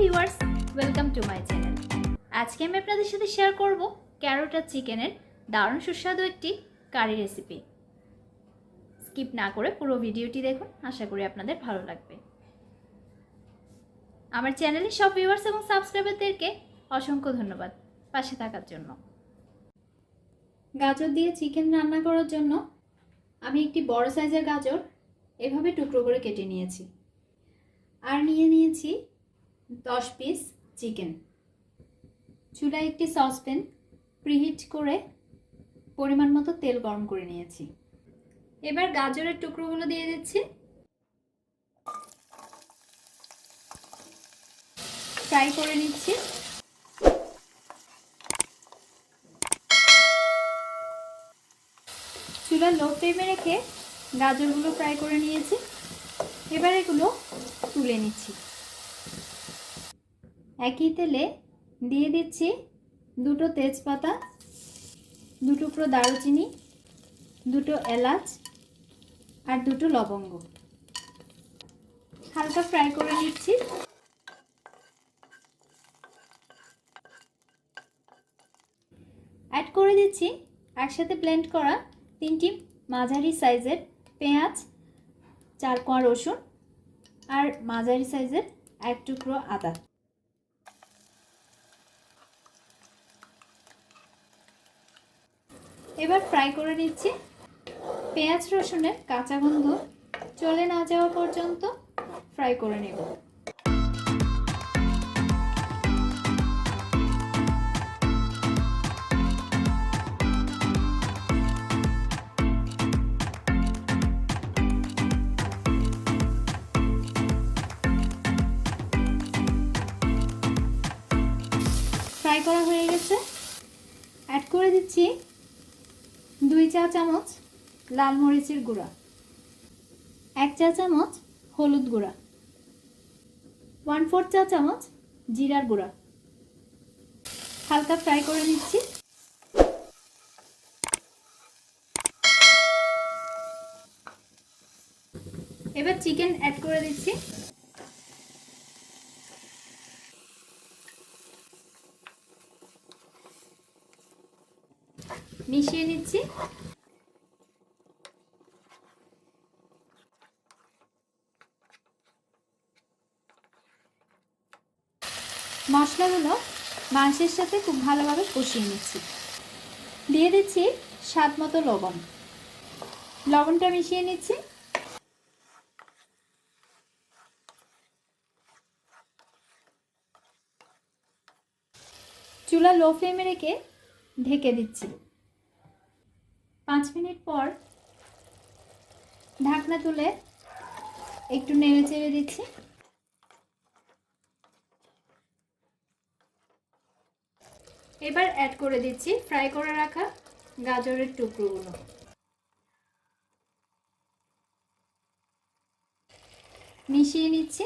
Viewers, welcome to my channel. আজকে আমি আপনাদের সাথে শেয়ার করব ক্যারট আর চিকেনের দারুণ সুস্বাদু একটি কারি রেসিপি। স্কিপ না করে পুরো ভিডিওটি দেখুন, আশা করি আপনাদের ভালো লাগবে। আমার চ্যানেলের সব ভিউয়ার্স এবং সাবস্ক্রাইবারদেরকে অসংখ্য ধন্যবাদ পাশে থাকার জন্য। গাজর দিয়ে চিকেন রান্না করার জন্য আমি একটি বড় সাইজের গাজর এভাবে টুকরো করে কেটে নিয়েছি, আর নিয়ে নিয়েছি 10 পিস চিকেন। চুলায় একটি সসপ্যান প্রিহিট করে পরিমাণ মতো তেল গরম করে নিয়েছি। এবার গাজরের টুকরোগুলো দিয়ে দিচ্ছি, ফ্রাই করে নিচ্ছি। চুলা লো ফ্লেমে রেখে গাজরগুলো ফ্রাই করে নিয়েছি। এবার এগুলো তুলে নিচ্ছি। একই তেলে দিয়ে দিচ্ছি 2টো তেজপাতা, 2 টুকরো দারুচিনি, 2টো এলাচ আর 2টো লবঙ্গ। হালকা ফ্রাই করে নিচ্ছি। অ্যাড করে দিচ্ছি একসাথে ব্লেন্ড করা 3টি মাঝারি সাইজের পেঁয়াজ, 4 কোয়া রসুন আর মাঝারি সাইজের 1 টুকরো আদা। এবার ফ্রাই করে নিচ্ছি। পেঁয়াজ রসুনের কাঁচা গন্ধ চলে না যাওয়া পর্যন্ত ফ্রাই করে নেব। ফ্রাই করা হয়ে গেছে। অ্যাড করে দিচ্ছি 2 চা চামচ লাল মরিচের গুঁড়া, 1 চা চামচ হলুদ গুঁড়া, 1/4 চা চামচ জিরার গুঁড়া। হালকা ফ্রাই করে নিচ্ছি। এবার চিকেন অ্যাড করে দিচ্ছি। মিশিয়ে নিচ্ছি। মশলাগুলো মাংসের সাথে খুব ভালোভাবে কষিয়ে নিচ্ছি। দিয়ে দিচ্ছি স্বাদ মতো লবণ। লবণটা মিশিয়ে নিচ্ছি। চুলা লো ফ্লেমে রেখে ঢেকে দিচ্ছি। 5 মিনিট পর ঢাকনা তুলে একটু নেড়ে চেড়ে দিচ্ছি। এবার অ্যাড করে দিচ্ছি ফ্রাই করে রাখা গাজরের টুকরোগুলো। মিশিয়ে নিচ্ছি।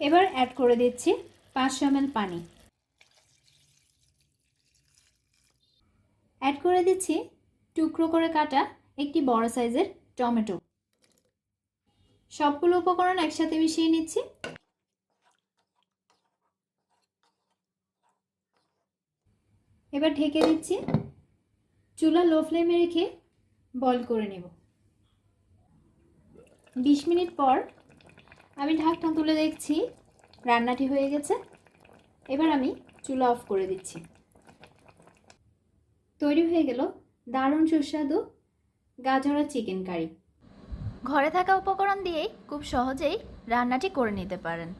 এবার অ্যাড করে দিচ্ছি 500 ml পানি। অ্যাড করে দিচ্ছি টুকরো করে কাটা একটি বড় সাইজের টমেটো। সবগুলো উপকরণ একসাথে মিশিয়ে নিচ্ছি। এবার ঢেকে দিচ্ছি। চুলা লো ফ্লেমে রেখে বয়েল করে নেব। 20 মিনিট পর আমি ঢাকনা তুলে দেখছি রান্নাটি হয়ে গেছে। এবার আমি চুলা অফ করে দিচ্ছি। তৈরি হয়ে গেল দারুণ সুস্বাদু গাজর আর চিকেন কারি। ঘরে থাকা উপকরণ দিয়েই খুব সহজেই রান্নাটি করে নিতে পারেন।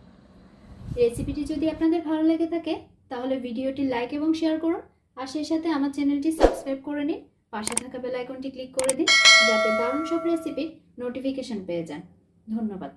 রেসিপিটি যদি আপনাদের ভালো লেগে থাকে তাহলে ভিডিওটি লাইক এবং শেয়ার করুন, আর সেই সাথে আমার চ্যানেলটি সাবস্ক্রাইব করে নিন। পাশে থাকা বেল আইকনটি ক্লিক করে দিন যাতে দারুণ সব রেসিপির নোটিফিকেশন পেয়ে যান। ধন্যবাদ।